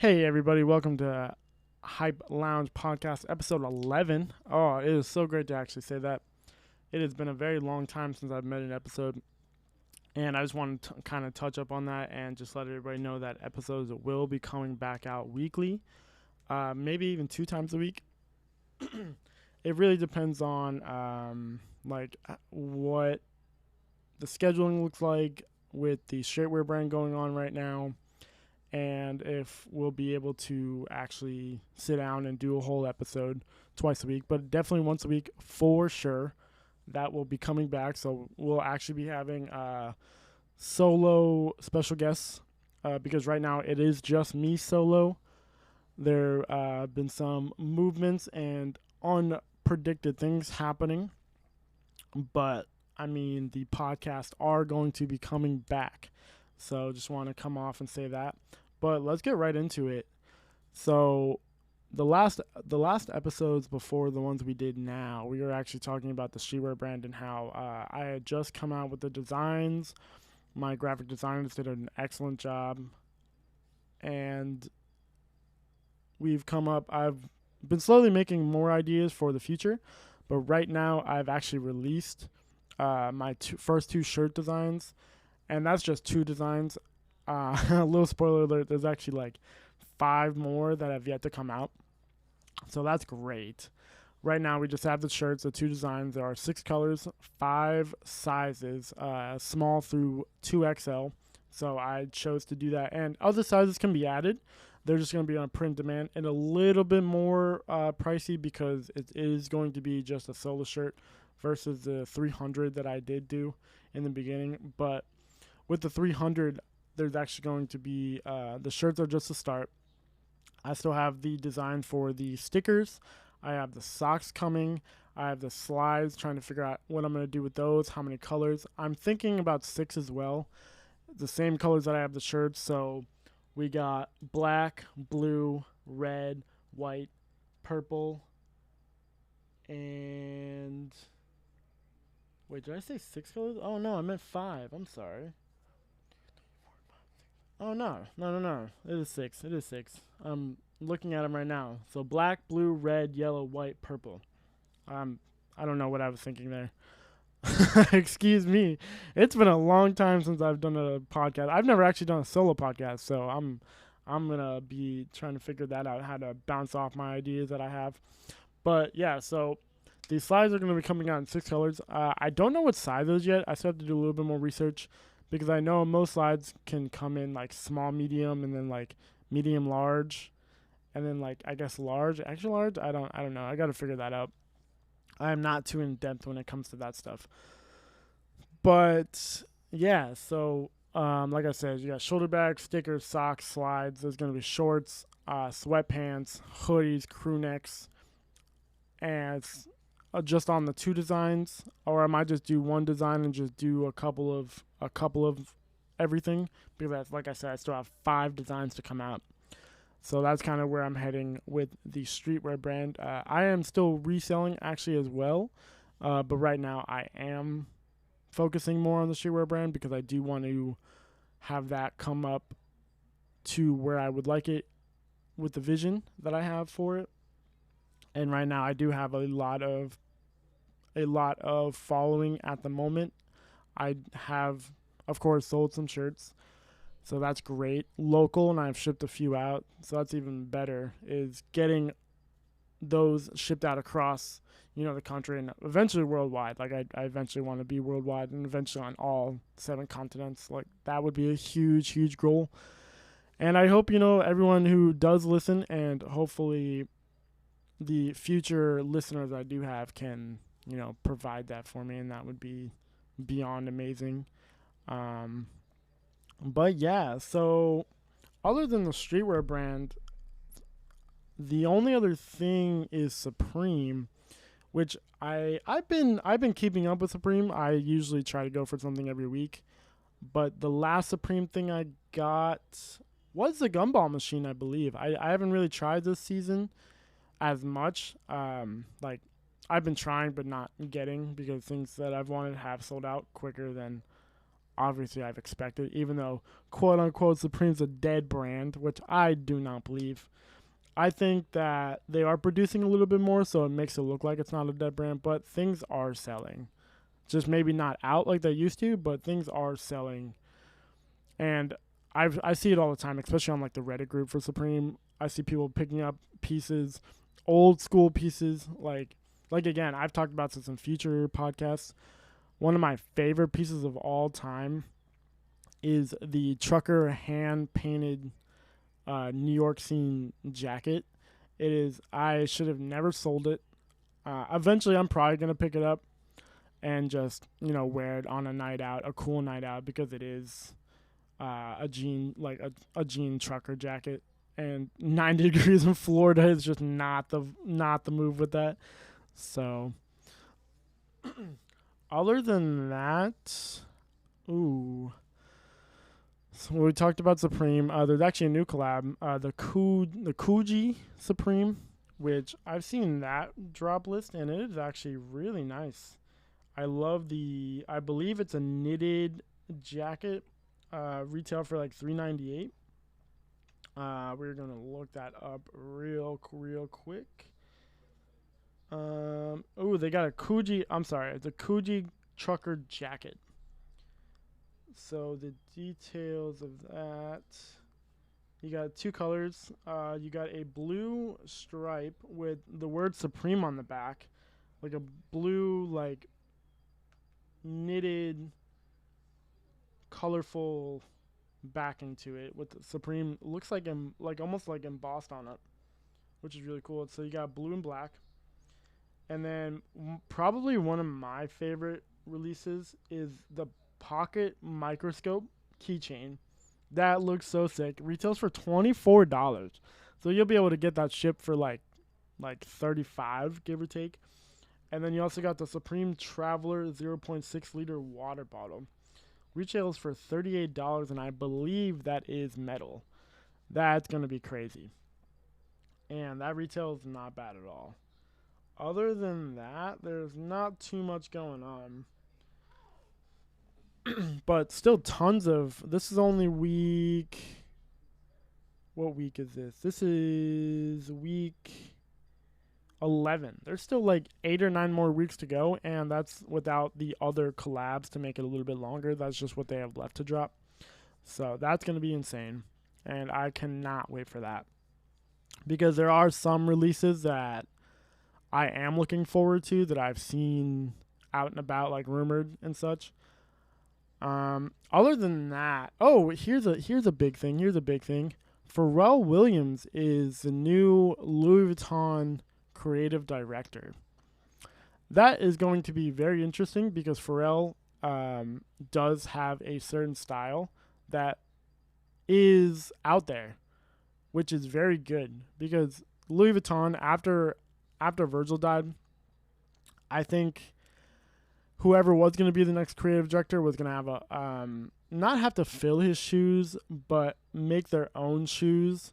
Hey everybody, welcome to Hype Lounge Podcast, episode 11. Oh, it is so great to actually say that. It has been a very long time since I've made an episode, and I just wanted to kind of touch up on that and just let everybody know that episodes will be coming back out weekly, maybe even 2 times a week. It really depends on what the scheduling looks like with the streetwear brand going on right now, and if we'll be able to actually sit down and do a whole episode twice a week, but definitely once a week for sure. That will be coming back, so we'll actually be having solo special guests because right now it is just me solo. There have been some movements and unpredicted things happening, but I mean, the podcasts are going to be coming back. So just want to come off and say that. But let's get right into it. So the last episodes before the ones we did now, we were actually talking about the streetwear brand and how I had just come out with the designs. My graphic designers did an excellent job, and I've been slowly making more ideas for the future, but right now I've actually released my first two shirt designs, and that's just two designs. A little spoiler alert: there's actually like five more that have yet to come out, so that's great. Right now, we just have the shirts, the two designs. There are 6 colors, 5 sizes, small through 2XL. So I chose to do that, and other sizes can be added. They're just going to be on print demand and a little bit more pricey because it is going to be just a solo shirt versus the 300 that I did do in the beginning. But with the 300, there's actually going to be the shirts are just a start. I still have the design for the stickers. I have the socks coming. I have the slides, trying to figure out what I'm going to do with those, how many colors. I'm thinking about 6 as well, the same colors that I have the shirts. So we got black, blue, red, white, purple, and wait, did I say 6 colors? Oh no, I meant 5. I'm sorry. Oh no. It is 6. It is 6. I'm looking at them right now. So black, blue, red, yellow, white, purple. I don't know what I was thinking there. Excuse me. It's been a long time since I've done a podcast. I've never actually done a solo podcast, so I'm gonna be trying to figure that out, how to bounce off my ideas that I have. But yeah, so these slides are gonna be coming out in 6 colors. I don't know what sizes yet. I still have to do a little bit more research because I know most slides can come in like small, medium, and then like medium, large, and then like I guess large, extra large. I don't know. I got to figure that out. I am not too in depth when it comes to that stuff. But yeah, so like I said, you got shoulder bags, stickers, socks, slides. There's gonna be shorts, sweatpants, hoodies, crew necks, and it's just on the two designs, or I might just do one design and just do a couple of everything because, like I said, I still have 5 designs to come out. So that's kind of where I'm heading with the streetwear brand. I am still reselling actually as well, but right now I am focusing more on the streetwear brand because I do want to have that come up to where I would like it with the vision that I have for it. And right now I do have a lot of following at the moment. I have, of course, sold some shirts, so that's great. Local, and I've shipped a few out, so that's even better. Is getting those shipped out across, the country and eventually worldwide. Like I eventually want to be worldwide and eventually on all 7 continents. Like that would be a huge, huge goal. And I hope everyone who does listen, and hopefully the future listeners I do have can provide that for me, and that would be beyond amazing. Um, but yeah, so other than the streetwear brand, the only other thing is Supreme, which I've been keeping up with Supreme. I usually try to go for something every week, but the last Supreme thing I got was the gumball machine, I believe. I haven't really tried this season as much. Like I've been trying but not getting because things that I've wanted have sold out quicker than obviously I've expected, even though quote unquote Supreme's a dead brand, which I do not believe. I think that they are producing a little bit more, so it makes it look like it's not a dead brand, but things are selling. Just maybe not out like they used to, but things are selling. And I see it all the time, especially on like the Reddit group for Supreme. I see people picking up pieces, old school pieces, like again, I've talked about this in future podcasts. One of my favorite pieces of all time is the trucker hand painted New York scene jacket. It is. I should have never sold it. Eventually, I'm probably gonna pick it up and just wear it on a night out, a cool night out, because it is a jean a jean trucker jacket. And 90 degrees in Florida is just not the move with that. So, other than that, ooh. So we talked about Supreme. There's actually a new collab, the Kuji Supreme, which I've seen that drop list, and it is actually really nice. I love I believe it's a knitted jacket, retail for like $3.98. We're gonna look that up real quick. Oh, they got a Kuji. I'm sorry, it's a Kuji trucker jacket. So the details of that, you got two colors. You got a blue stripe with the word Supreme on the back, like a blue knitted, colorful backing to it with the Supreme. Looks like almost like embossed on it, which is really cool. So you got blue and black, and then probably one of my favorite releases is the Pocket Microscope keychain. That looks so sick. Retails for $24. So you'll be able to get that shipped for like 35, give or take. And then you also got the Supreme Traveler 0.6 liter water bottle. Retails for $38, and I believe that is metal. That's going to be crazy. And that retail is not bad at all. Other than that, there's not too much going on. But still tons of... This is only week... What week is this? This is week 11. There's still like 8 or 9 more weeks to go, and that's without the other collabs to make it a little bit longer. That's just what they have left to drop. So that's going to be insane, and I cannot wait for that. Because there are some releases that I am looking forward to that I've seen out and about, like rumored and such. Other than that, here's a big thing. Pharrell Williams is the new Louis Vuitton creative director. That is going to be very interesting because Pharrell does have a certain style that is out there, which is very good. Because Louis Vuitton, after Virgil died, I think whoever was going to be the next creative director was going to have a not have to fill his shoes, but make their own shoes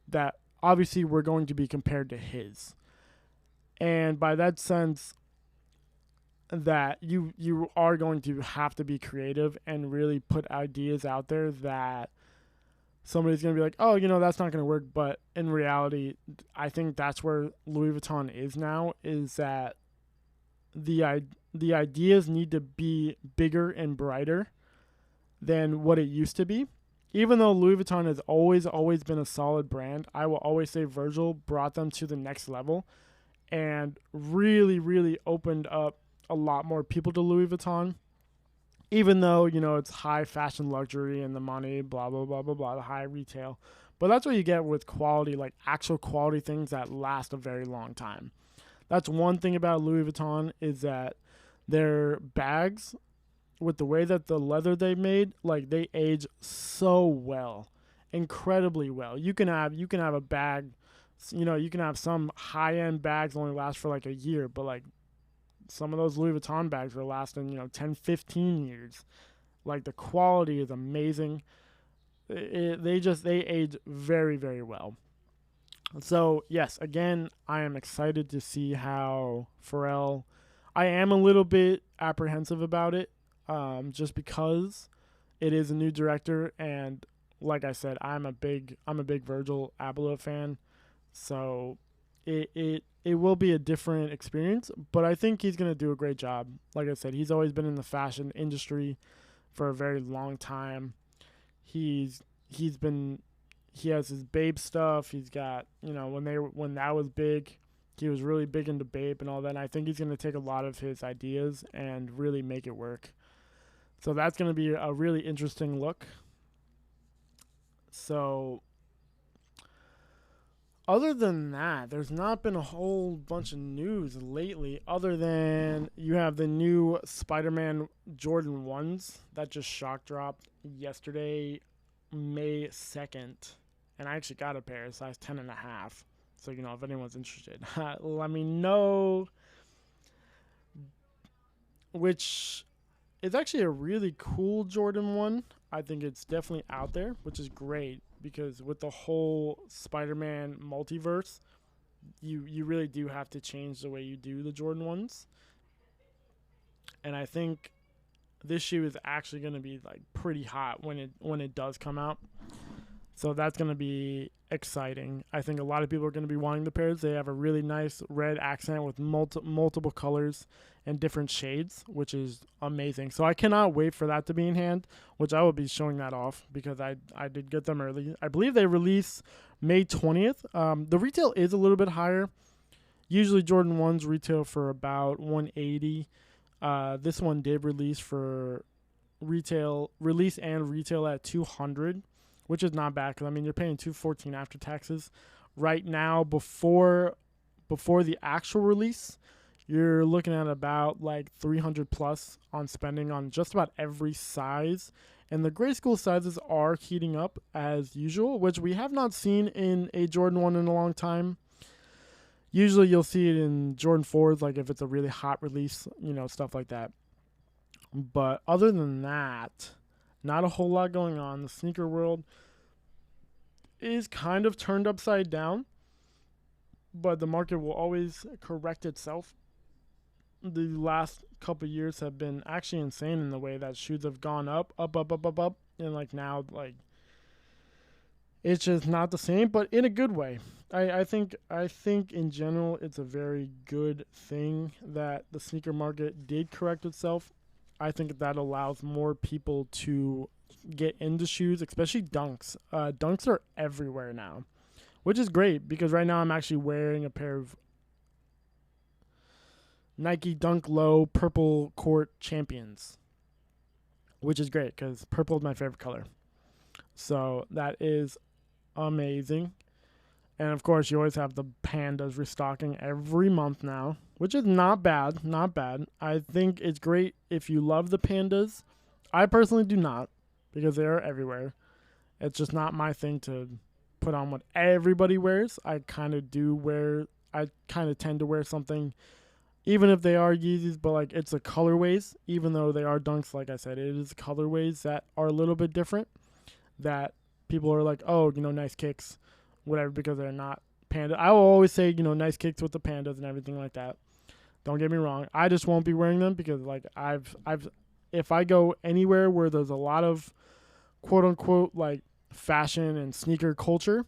that obviously were going to be compared to his. And by that sense, that you are going to have to be creative and really put ideas out there that somebody's going to be like, oh, that's not going to work. But in reality, I think that's where Louis Vuitton is now, is that the ideas need to be bigger and brighter than what it used to be. Even though Louis Vuitton has always been a solid brand, I will always say Virgil brought them to the next level and really, really opened up a lot more people to Louis Vuitton. Even though, it's high fashion luxury and the money, blah, blah, blah, blah, blah, the high retail. But that's what you get with quality, like actual quality things that last a very long time. That's one thing about Louis Vuitton, is that their bags, with the way that the leather they made, like they age so well, incredibly well. You can have a bag, you can have some high-end bags only last for like a year, but like some of those Louis Vuitton bags are lasting, 10, 15 years. Like the quality is amazing. They age very, very well. So, yes, again, I am excited to see how Pharrell... I am a little bit apprehensive about it, just because it is a new director, and like I said, I'm a big Virgil Abloh fan, so it will be a different experience, but I think he's gonna do a great job. Like I said, he's always been in the fashion industry for a very long time. He's been he has his Babe stuff. He's got, when that was big, he was really big into Babe and all that. And I think he's gonna take a lot of his ideas and really make it work. So that's gonna be a really interesting look. So other than that, there's not been a whole bunch of news lately, other than you have the new Spider-Man Jordan 1s that just shock dropped yesterday, May 2nd. And I actually got a pair, size 10.5. So, if anyone's interested, let me know. Which is actually a really cool Jordan 1. I think it's definitely out there, which is great, because with the whole Spider-Man multiverse, you really do have to change the way you do the Jordan 1s. And I think this shoe is actually going to be like pretty hot when it does come out. So that's going to be exciting. I think a lot of people are going to be wanting the pairs. They have a really nice red accent with multiple colors and different shades, which is amazing. So I cannot wait for that to be in hand, which I will be showing that off because I did get them early. I believe they release May 20th. The retail is a little bit higher. Usually Jordan 1s retail for about $180. This one did release and retail at $200. Which is not bad, because you're paying $214 after taxes. Right now, before the actual release, you're looking at about like $300 plus on spending on just about every size. And the grade school sizes are heating up as usual, which we have not seen in a Jordan 1 in a long time. Usually you'll see it in Jordan 4s, like if it's a really hot release, stuff like that. But other than that, not a whole lot going on. The sneaker world is kind of turned upside down, but the market will always correct itself. The last couple of years have been actually insane in the way that shoes have gone up, and like now, like it's just not the same, but in a good way. I think in general it's a very good thing that the sneaker market did correct itself. I think that allows more people to get into shoes, especially Dunks. Dunks are everywhere now, which is great, because right now I'm actually wearing a pair of Nike Dunk Low Purple Court Champions, which is great because purple is my favorite color. So that is amazing. And of course, you always have the Pandas restocking every month now, which is not bad. Not bad. I think it's great if you love the Pandas. I personally do not, because they are everywhere. It's just not my thing to put on what everybody wears. I kind of tend to wear something, even if they are Yeezys, but like it's the colorways, even though they are Dunks, like I said, it is colorways that are a little bit different, that people are like, oh, nice kicks, whatever, because they're not Panda. I will always say, nice kicks with the Pandas and everything like that. Don't get me wrong. I just won't be wearing them because like if I go anywhere where there's a lot of quote unquote like fashion and sneaker culture,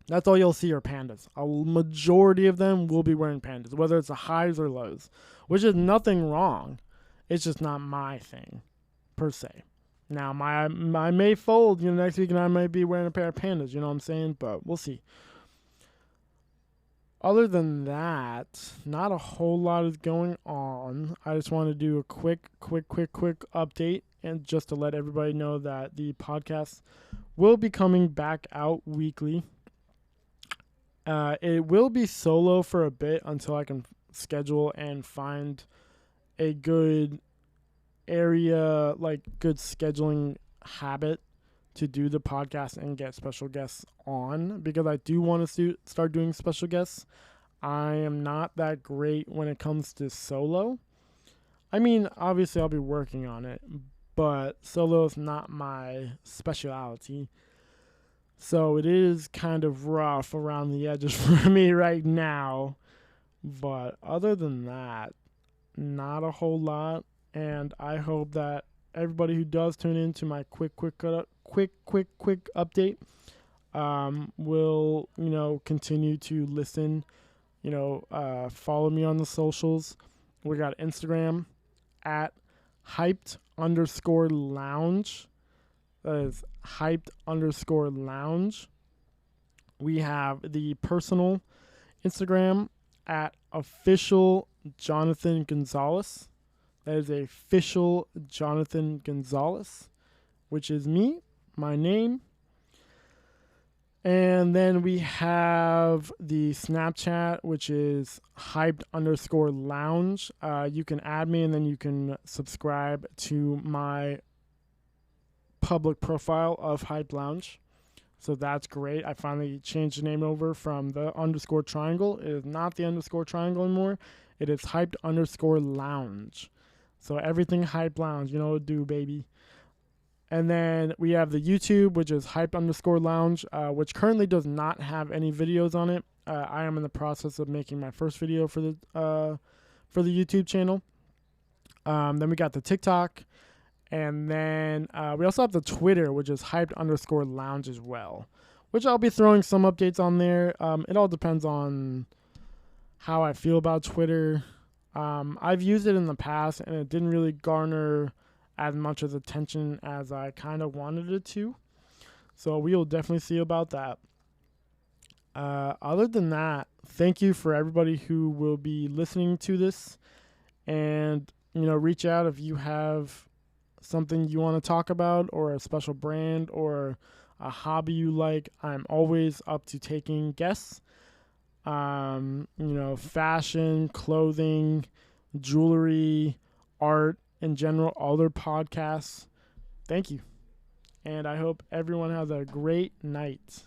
that's all you'll see are Pandas. A majority of them will be wearing Pandas, whether it's the highs or lows, which is nothing wrong. It's just not my thing per se. Now, I may fold, next week, and I might be wearing a pair of Pandas, you know what I'm saying? But we'll see. Other than that, not a whole lot is going on. I just want to do a quick update, and just to let everybody know that the podcast will be coming back out weekly. It will be solo for a bit until I can schedule and find a good area, like good scheduling habit to do the podcast and get special guests on, because I do want to start doing special guests. I am not that great when it comes to solo. Obviously I'll be working on it, but solo is not my specialty. So it is kind of rough around the edges for me right now. But other than that, not a whole lot. And I hope that everybody who does tune in to my quick update will, continue to listen, follow me on the socials. We got Instagram at hyped_lounge. That is hyped_lounge. We have the personal Instagram at official Jonathan Gonzalez. That is official Jonathan Gonzalez, which is me, my name. And then we have the Snapchat, which is hyped_lounge. You can add me, and then you can subscribe to my public profile of Hype Lounge. So that's great. I finally changed the name over from the _triangle. It is not the _triangle anymore. It is hyped_lounge. So everything Hype Lounge, you know what to do, baby. And then we have the YouTube, which is hyped_lounge, which currently does not have any videos on it. I am in the process of making my first video for the YouTube channel. Then we got the TikTok. And then we also have the Twitter, which is hyped_lounge as well, which I'll be throwing some updates on there. It all depends on how I feel about Twitter. I've used it in the past, and it didn't really garner as much as attention as I kind of wanted it to. So we'll definitely see about that. Other than that, thank you for everybody who will be listening to this. And, reach out if you have something you want to talk about, or a special brand, or a hobby you like. I'm always up to taking guests. Fashion, clothing, jewelry, art in general, other podcasts. Thank you. And I hope everyone has a great night.